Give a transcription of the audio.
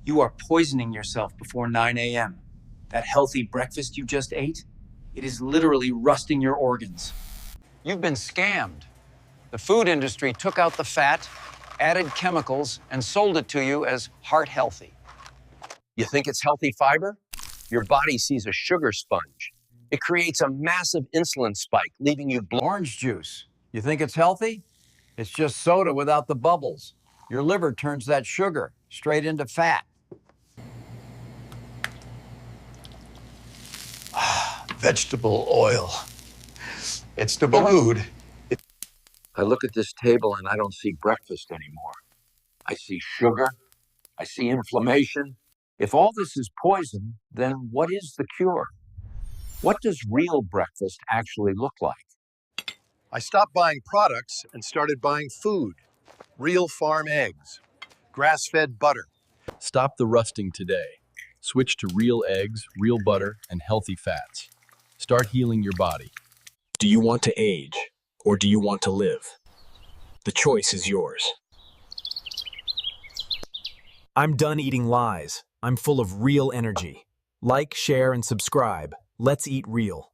You are poisoning yourself before 9 a.m. That healthy breakfast you just ate, it is literally rusting your organs. You've been scammed. The food industry took out the fat, added chemicals, and sold it to you as heart healthy. You think it's healthy fiber? Your body sees a sugar sponge. It creates a massive insulin spike, leaving you Orange juice. You think it's healthy? It's just soda without the bubbles. Your liver turns that sugar straight into fat. Vegetable oil. It's the mood. I look at this table and I don't see breakfast anymore. I see sugar. I see inflammation. If all this is poison, then what is the cure? What does real breakfast actually look like? I stopped buying products and started buying food. Real farm eggs, grass-fed butter. Stop the rusting today. Switch to real eggs, real butter, and healthy fats. Start healing your body. Do you want to age, or do you want to live? The choice is yours. I'm done eating lies. I'm full of real energy. Like, share, and subscribe. Let's eat real.